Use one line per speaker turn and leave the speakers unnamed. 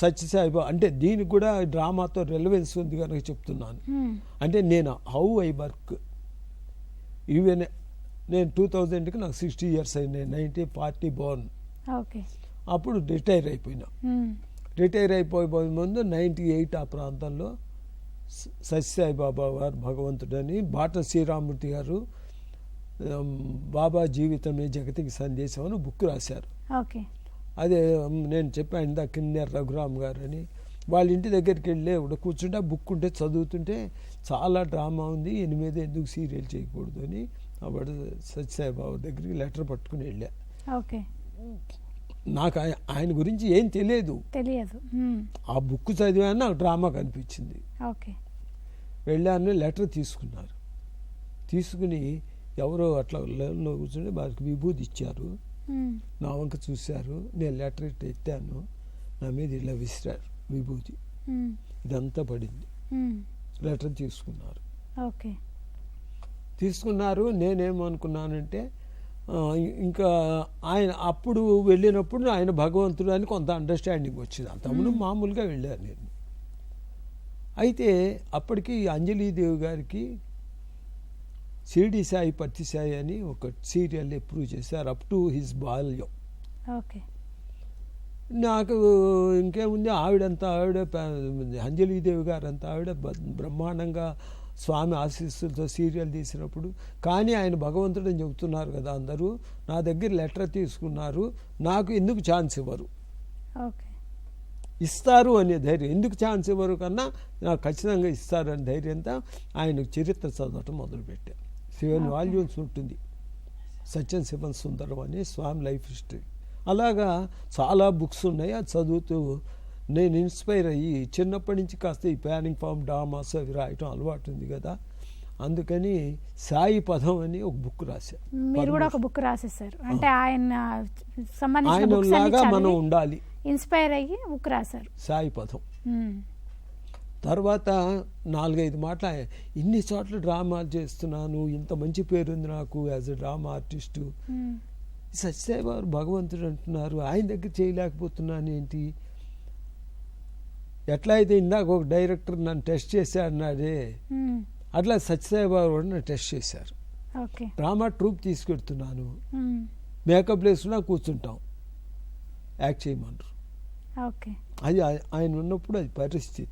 సత్యసాయిబాబా అంటే దీనికి కూడా డ్రామాతో రెలవెన్స్ ఉంది కనుక చెప్తున్నాను. అంటే నేను హౌ ఐ వర్క్ ఈవెన్ నేను 2000కి నాకు 60 years అయినాయి. 1940 బోర్న్. అప్పుడు రిటైర్ అయిపోయినా. రిటైర్ అయిపోయే ముందు 98 ఆ ప్రాంతంలో సత్యసాయిబాబా వారు భగవంతుడని బాట శ్రీరామూర్తి గారు బాబా జీవితమే జగతికి సందేశం అని బుక్ రాశారు. అదే నేను చెప్పాను ఇందా కిన్నెర రఘురామ్ గారు అని. వాళ్ళ ఇంటి దగ్గరికి వెళ్ళి ఇప్పుడు కూర్చుంటే బుక్ ఉంటే చదువుతుంటే చాలా డ్రామా ఉంది, ఈయన మీద ఎందుకు సీరియల్ చేయకూడదు అని అప్పుడు సత్యసాయిబాబా దగ్గరికి లెటర్ పట్టుకుని వెళ్ళా. నాకు ఆయన గురించి ఏం తెలియదు. ఆ బుక్ చదివాను, నాకు డ్రామా కనిపించింది. వెళ్ళాను, లెటర్ తీసుకున్నారు. తీసుకుని ఎవరో అట్లా లైన్లో కూర్చుని వారికి విభూతి ఇచ్చారు. నా వంక చూశారు. నేను లెటర్ ఎత్తాను, నా మీద ఇలా విసిరారు విభూతి. ఇదంతా పడింది. లెటర్ తీసుకున్నారు. నేనేమనుకున్నానంటే ఇంకా ఆయన అప్పుడు వెళ్ళినప్పుడు ఆయన భగవంతుడు అని కొంత అండర్స్టాండింగ్ వచ్చింది. అంతమును మామూలుగా వెళ్ళాను నేను. అయితే అప్పటికి అంజలీదేవి గారికి షిరిడి సాయి పత్తి సాయి అని ఒక సీరియల్ ప్రూవ్ చేశారు, అప్ టు హిజ్ బాల్యం. నాకు ఇంకేముంది, ఆవిడ అంజలీదేవి గారు అంతా ఆవిడ బ్రహ్మాండంగా స్వామి ఆశీస్సులతో సీరియల్ తీసినప్పుడు. కానీ ఆయన భగవంతుడు అని చెబుతున్నారు కదా అందరూ. నా దగ్గర లెటర్ తీసుకున్నారు, నాకు ఎందుకు ఛాన్స్ ఇవ్వరు, ఇస్తారు అనే ధైర్యం. ఎందుకు ఛాన్స్ ఇవ్వరు కన్నా నాకు ఖచ్చితంగా ఇస్తారు అనే ధైర్యంతో ఆయన చరిత్ర చదవటం మొదలుపెట్టాను. 7 volumes ఉంటుంది, సత్యం శివన్ సుందరం అని స్వామి లైఫ్ హిస్టరీ. అలాగా చాలా బుక్స్ ఉన్నాయి. అది చదువుతూ నేను ఇన్స్పైర్ అయ్యి చిన్నప్పటి నుంచి కాస్త ఈ ప్లానింగ్ ఫామ్ డ్రామాస్ అవి రాయటం అలవాటు ఉంది కదా. అందుకని సాయి పదం అని ఒక బుక్ రాశారు.
మీరు కూడా ఒక బుక్ రాసేసారు. అంటే
ఆయనలాగా మనం ఉండాలి,
ఇన్స్పైర్ అయ్యి బుక్ రాశారు
సాయి పదం. తర్వాత 4-5 మాటలు ఇన్ని చోట్ల డ్రామాలు చేస్తున్నాను, ఇంత మంచి పేరుంది నాకు as a drama artist. Sathya Sai Baba భగవంతుడు అంటున్నారు, ఆయన దగ్గర చేయలేకపోతున్నాను ఏంటి? ఎట్లా అయితే ఇందాక ఒక డైరెక్టర్ నన్ను టెస్ట్ చేశాడన్నాడే, అట్లా సత్యసాయిబాబా కూడా నన్ను టెస్ట్ చేశారు. డ్రామా ట్రూప్ తీసుకెడుతున్నాను, మేకప్ వేసుకున్నా కూర్చుంటాం, యాక్ట్ చేయమన్నారు. అది ఆయన ఉన్నప్పుడు అది పరిస్థితి.